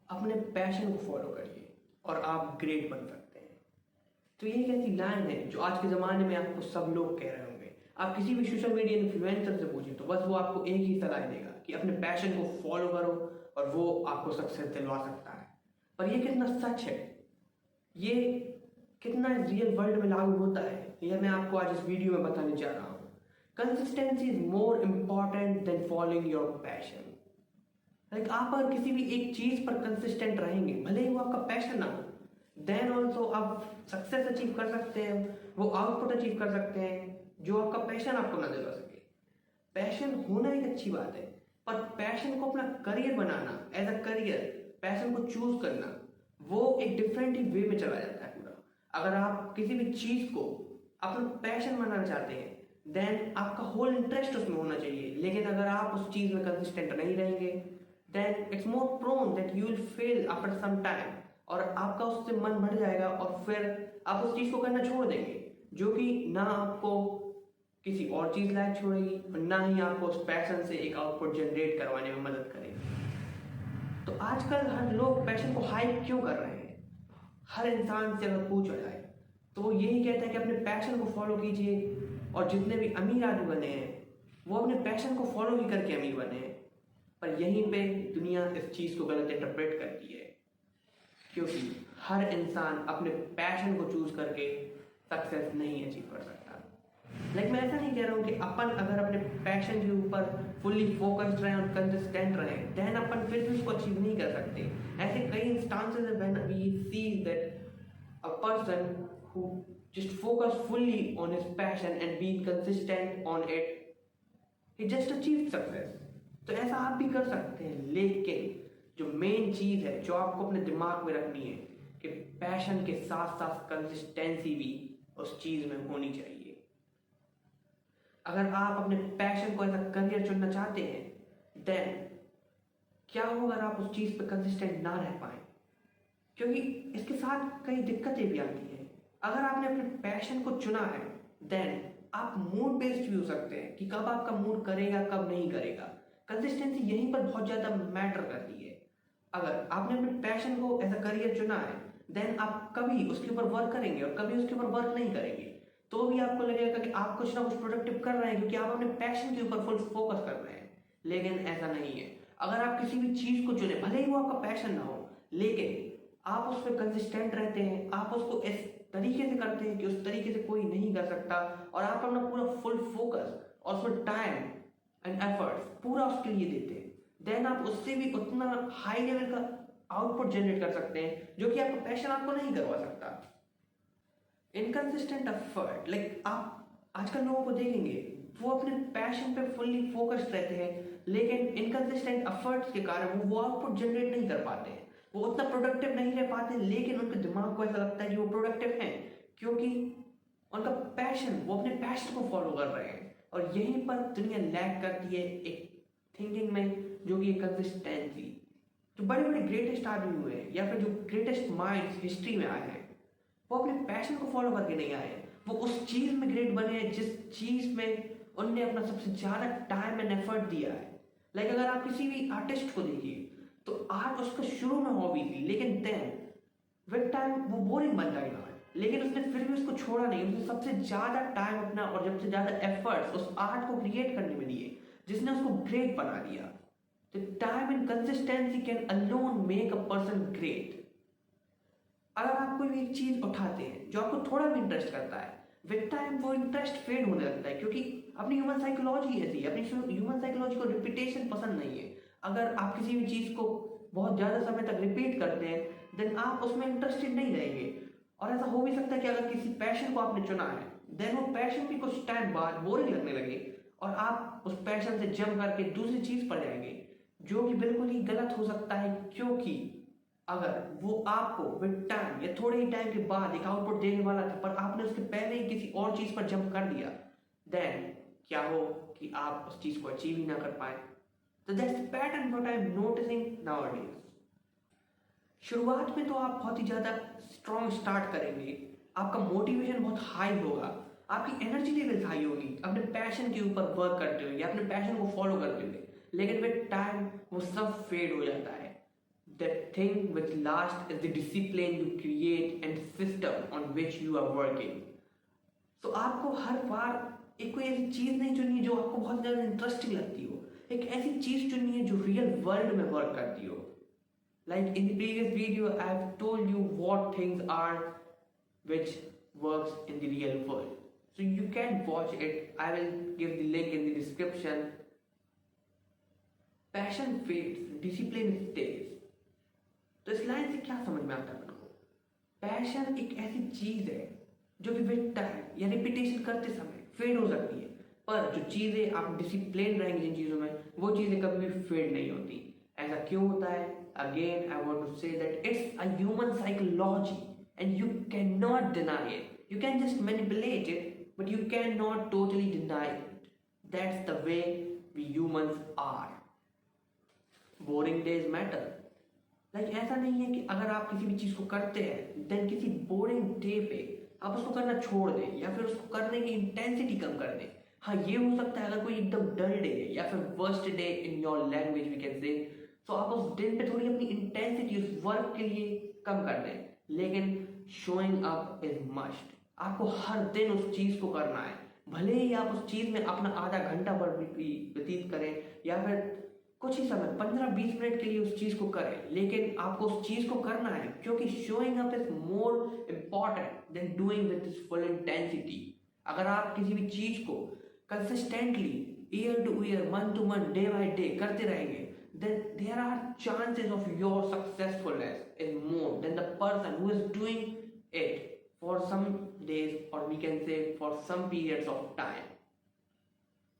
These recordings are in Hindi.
अपने पैशन को फॉलो करिए और आप ग्रेट बन सकते हैं। तो ये एक ऐसी लाइन है जो आज के ज़माने में आपको सब लोग कह रहे होंगे। आप किसी भी सोशल मीडिया इन्फ्लुएंसर से पूछें तो बस वो आपको एक ही सलाह देगा कि अपने पैशन को फॉलो करो और वो आपको सक्सेस दिलवा सकता है। पर ये कितना सच है, ये कितना रियल वर्ल्ड में लागू होता है, यह मैं आपको आज इस वीडियो में बताने जा रहा हूँ। Consistency is more important than following your passion. Like आप अगर किसी भी एक चीज पर कंसिस्टेंट रहेंगे, भले ही वो आपका पैशन ना हो, देन ऑल्सो आप सक्सेस अचीव कर सकते हैं, वो आउटपुट अचीव कर सकते हैं जो आपका पैशन आपको ना दिला सके। पैशन होना एक अच्छी बात है, पर पैशन को अपना करियर बनाना, एज अ करियर पैशन को चूज करना, वो एक डिफरेंट ही वे में चला जाता है पूरा। अगर आप किसी भी चीज को अपना पैशन बनाना चाहते हैं, देन आपका होल इंटरेस्ट उसमें होना चाहिए। लेकिन अगर आप उस चीज में कंसिस्टेंट नहीं रहेंगे, then it's more prone that you will fail after some time, और आपका उससे मन बढ़ जाएगा और फिर आप उस चीज को करना छोड़ देंगे, जो कि ना आपको किसी और चीज लायक छोड़ेगी और ना ही आपको उस पैशन से एक आउटपुट जनरेट करवाने में मदद करेगी। तो आजकल हर लोग पैशन को हाइप क्यों कर रहे हैं? हर इंसान से अगर पूछा जाए तो वो यही कहता है कि अपने पैशन को फॉलो कीजिए, और जितने भी अमीर आदमी बने हैं वो अपने पैशन को फॉलो ही करके अमीर बने हैं। पर यहीं पे दुनिया इस चीज को गलत इंटरप्रेट करती है, क्योंकि हर इंसान अपने पैशन को चूज करके सक्सेस नहीं अचीव कर सकता। लाइक मैं ऐसा नहीं कह रहा हूँ कि अपन अगर अपने पैशन के ऊपर फुल्ली फोकस्ड रहे और कंसिस्टेंट रहे, देन अपन फिर भी उसको अचीव नहीं कर सकते। ऐसे कई इंस्टांसेस हैं when we see that a person who just focus fully on his passion and being consistent on it, he just achieved success। तो ऐसा आप भी कर सकते हैं, लेकिन जो मेन चीज है जो आपको अपने दिमाग में रखनी है कि पैशन के साथ साथ कंसिस्टेंसी भी उस चीज में होनी चाहिए। अगर आप अपने पैशन को एज अ करियर चुनना चाहते हैं, देन क्या होगा अगर आप उस चीज पे कंसिस्टेंट ना रह पाए? क्योंकि इसके साथ कई दिक्कतें भी आती हैं। अगर आपने अपने पैशन को चुना है, देन आप मूड बेस्ड भी हो सकते हैं कि कब आपका मूड करेगा कब नहीं करेगा। कंसिस्टेंसी यहीं पर बहुत ज्यादा मैटर करती है। अगर आपने अपने पैशन को एज अ करियर चुना है, देन आप कभी उसके ऊपर वर्क करेंगे और कभी उसके ऊपर वर्क नहीं करेंगे, तो भी आपको लगेगा कि आप कुछ ना कुछ प्रोडक्टिव कर रहे हैं क्योंकि आप अपने पैशन के ऊपर फुल फोकस कर रहे हैं। लेकिन ऐसा नहीं है। अगर आप किसी भी चीज को चुने, भले ही वो आपका पैशन ना हो, लेकिन आप उस पर कंसिस्टेंट रहते हैं, आप उसको इस तरीके से करते हैं कि उस तरीके से कोई नहीं कर सकता, और आप अपना पूरा फुल फोकस और उसमें टाइम एंड एफर्ट्स पूरा उसके लिए देते हैं, देन आप उससे भी उतना हाई लेवल का आउटपुट जनरेट कर सकते हैं जो कि आपका पैशन आपको नहीं करवा सकता। इनकंसिस्टेंट एफर्ट, लाइक आप आजकल लोगों को देखेंगे वो अपने पैशन पे फुल्ली फोकस्ड रहते हैं, लेकिन इनकंसिस्टेंट एफर्ट्स के कारण वो आउटपुट जनरेट नहीं कर पाते हैं, वो उतना प्रोडक्टिव नहीं रह पाते, लेकिन उनके दिमाग को ऐसा लगता है कि वो प्रोडक्टिव हैं क्योंकि उनका पैशन, वो अपने पैशन को फॉलो कर रहे हैं। और यहीं पर दुनिया लैग करती है एक थिंकिंग में, जो कि कंसिस्टेंसी। जो बड़े बड़े ग्रेटेस्ट आदमी हुए हैं या फिर जो ग्रेटेस्ट माइंड्स हिस्ट्री में आए हैं, वो अपने पैशन को फॉलो करके नहीं आए, वो उस चीज में ग्रेट बने हैं जिस चीज में उनने अपना सबसे ज्यादा टाइम एंड एफर्ट दिया है। लाइक अगर आप किसी भी आर्टिस्ट को देखिए तो आर्ट उसका शुरू में हॉबी थी, लेकिन देन विद टाइम वो बोरिंग बन जाएगा, लेकिन उसने फिर भी उसको छोड़ा नहीं। उसने सबसे ज्यादा टाइम अपना और सबसे ज्यादा एफर्ट्स उस आर्ट को क्रिएट करने में दिए, जिसने उसको ग्रेट बना दिया। तो time and consistency can alone make a person great. अगर आप कोई भी एक चीज उठाते हैं जो आपको थोड़ा भी इंटरेस्ट करता है, विद टाइम वो इंटरेस्ट फेड होने लगता है, क्योंकि अपनी ह्यूमन साइकोलॉजी ऐसी है, अपनी ह्यूमन साइकोलॉजी को रिपीटेशन पसंद नहीं है। अगर आप किसी भी चीज को बहुत ज्यादा समय तक रिपीट करते हैं, देन आप उसमें इंटरेस्टेड नहीं रहेंगे। और ऐसा हो भी सकता है कि अगर किसी पैशन को आपने चुना है, देन वो पैशन भी कुछ टाइम बाद बोरिंग लगने लगे और आप उस पैशन से जंप करके दूसरी चीज पर जाएंगे, जो कि बिल्कुल ही गलत हो सकता है। क्योंकि अगर वो आपको विद टाइम या थोड़े ही टाइम के बाद एक आउटपुट देने वाला था, पर आपने उसके पहले ही किसी और चीज पर जंप कर दिया, देन क्या हो कि आप उस चीज को अचीव ही ना कर पाए। तो that's the pattern what I am noticing nowadays. शुरुआत में तो आप बहुत ही ज्यादा स्ट्रॉन्ग स्टार्ट करेंगे, आपका मोटिवेशन बहुत हाई होगा, आपकी एनर्जी लेवल हाई होगी अपने पैशन के ऊपर वर्क करते हुए या अपने पैशन को फॉलो करते हुए, लेकिन विद टाइम वो सब फेड हो जाता है। That thing which lasts is the discipline you create and system on which you are working. तो आपको हर बार एक कोई ऐसी चीज नहीं चुननी है जो आपको बहुत ज्यादा इंटरेस्टिंग लगती हो, एक ऐसी चीज चुननी है जो रियल वर्ल्ड में वर्क करती हो. Like in the previous video, I've told you what things are which works in the real world. So you can watch it. I will give the link in the description. Passion fades, discipline stays. तो इस लाइन से क्या समझ में आता है आपको? पैशन एक ऐसी चीज है जो कि विद टाइम या रिपीटेशन करते समय फेड हो सकती है, पर जो चीजें आप डिसिप्लिन रहेंगे जिन चीजों में, वो चीजें कभी भी फेड नहीं होती. ऐसा क्यों होता है? Again I want to say that it's a human psychology and you can not deny it. You can just manipulate it but you can not totally deny it. That's the way we humans are. Boring days matter. Like ऐसा नहीं है कि अगर आप किसी भी चीज को करते हैं देन किसी बोरिंग डे पे आप उसको करना छोड़ दें या फिर उसको करने की इंटेंसिटी कम कर दें. हाँ, ये हो सकता है अगर कोई एकदम डल डे है या फिर worst day in your language we can say, तो आप उस दिन पे थोड़ी अपनी इंटेंसिटी उस वर्क के लिए कम कर दें. लेकिन शोइंग अप इज मस्ट. आपको हर दिन उस चीज को करना है, भले ही आप उस चीज में अपना आधा घंटा पर व्यतीत करें या फिर कुछ ही समय 15-20 मिनट के लिए उस चीज को करें, लेकिन आपको उस चीज को करना है क्योंकि showing up is more important than doing with this full intensity. अगर आप किसी भी चीज को consistently year two year, month two month, day by day करते रहेंगे, then there are chances of your successfulness is more than the person who is doing it for some days, or we can say for some periods of time.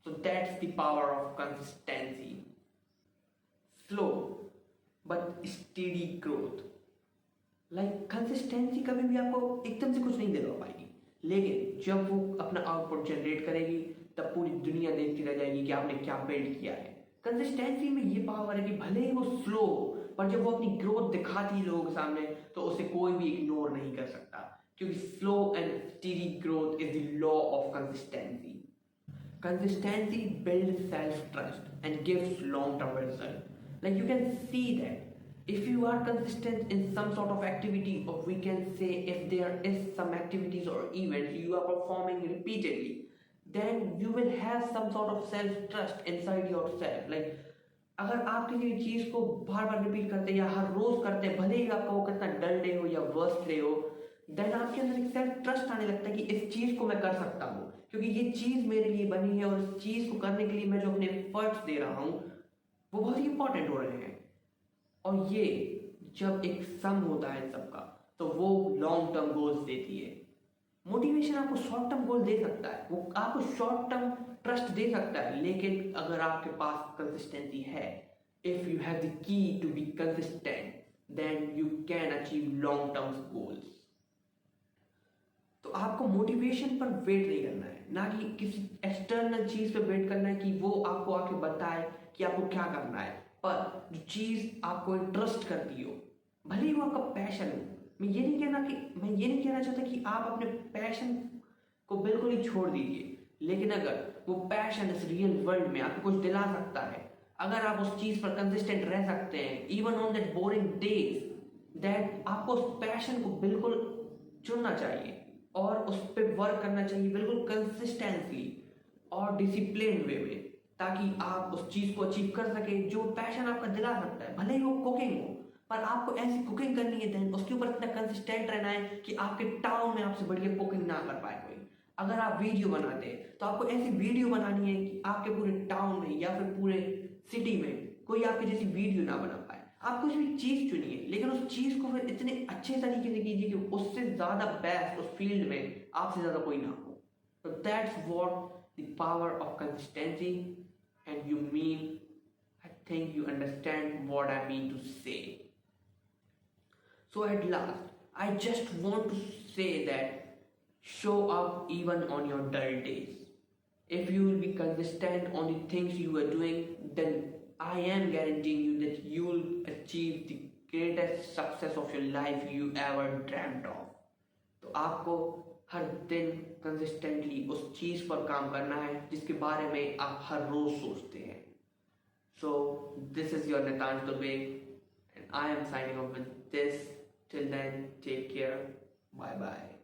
So that's the power of consistency. Slow but steady growth. Like consistency कभी भी आपको एकदम से कुछ नहीं दिलवा पाएगी, लेकिन जब वो अपना आउटपुट जनरेट करेगी तब पूरी दुनिया देखती रह जाएगी कि आपने क्या बिल्ड किया है. कंसिस्टेंसी में ये पावर है कि भले ही वो स्लो हो, पर जब वो अपनी ग्रोथ दिखाती है लोगों के सामने तो उसे कोई भी इग्नोर नहीं कर सकता, क्योंकि slow and steady growth is the law of consistency. Consistency builds self-trust and gives long-term result. Like you can see that if you are consistent in some sort of activity, or we can say if there is some activities or events you are performing repeatedly, then you will have some sort of self-trust inside yourself. Like अगर आप किसी भी चीज को बार बार रिपीट करते हैं या हर रोज करते हैं, भले ही आपका वो कितना डल डे हो या वर्स्ट डे हो, देन आपके अंदर एक सेल्फ ट्रस्ट आने लगता है कि इस चीज को मैं कर सकता हूँ, क्योंकि ये चीज मेरे लिए बनी है और इस चीज को करने के लिए मैं जो अपने एफर्ट्स दे रहा हूँ वो बहुत ही इंपॉर्टेंट हो रहे हैं. और ये जब एक सम होता है इन सबका तो वो लॉन्ग टर्म गोल्स देती है. मोटिवेशन आपको शॉर्ट टर्म गोल दे सकता है, वो आपको शॉर्ट टर्म ट्रस्ट दे सकता है, लेकिन अगर आपके पास कंसिस्टेंसी है, if you have the key to be consistent, then you can achieve long term goals. तो आपको मोटिवेशन पर वेट नहीं करना है, ना कि किसी एक्सटर्नल चीज पर वेट करना है कि वो आपको आके बताए कि आपको क्या करना है, पर जो चीज आपको इंटरेस्ट करती हो, भले ही वो आपका पैशन हो. मैं ये नहीं कहना चाहता कि आप अपने पैशन को बिल्कुल ही छोड़ दीजिए, लेकिन अगर वो पैशन इस रियल वर्ल्ड में आपको कुछ दिला सकता है, अगर आप उस चीज पर कंसिस्टेंट रह सकते हैं even on that boring days, that आपको उस पैशन को बिल्कुल चुनना चाहिए और उस पर वर्क करना चाहिए बिल्कुल कंसिस्टेंटली और डिसिप्लिन वे में, ताकि आप उस चीज को अचीव कर सके जो पैशन आपका दिला सकता है. भले ही वो कुकिंग हो, पर आपको ऐसी कुकिंग करनी है देन उसके ऊपर इतना कंसिस्टेंट रहना है कि आपके टाउन में आपसे बढ़िया कुकिंग ना कर पाए कोई. अगर आप वीडियो बनाते हैं तो आपको ऐसी वीडियो बनानी है कि आपके पूरे टाउन में या फिर पूरे सिटी में कोई आपकी जैसी वीडियो ना बना पाए. आप कुछ भी चीज चुनिए, लेकिन उस चीज को फिर इतने अच्छे तरीके से कीजिए कि उससे ज्यादा बेस्ट उस फील्ड में आपसे ज्यादा कोई ना हो. तो that's what the power of consistency. And you mean, I think you understand what I mean to say. So at last, I just want to say that show up even on your dull days. If you will be consistent on the things you are doing, then I am guaranteeing you that you will achieve the greatest success of your life you ever dreamt of. तो आपको हर दिन कंसिस्टेंटली उस चीज पर काम करना है जिसके बारे में आप हर रोज सोचते हैं. So this is your Nitansh Dubey, and I am signing off with this. Till then, take care. Bye bye.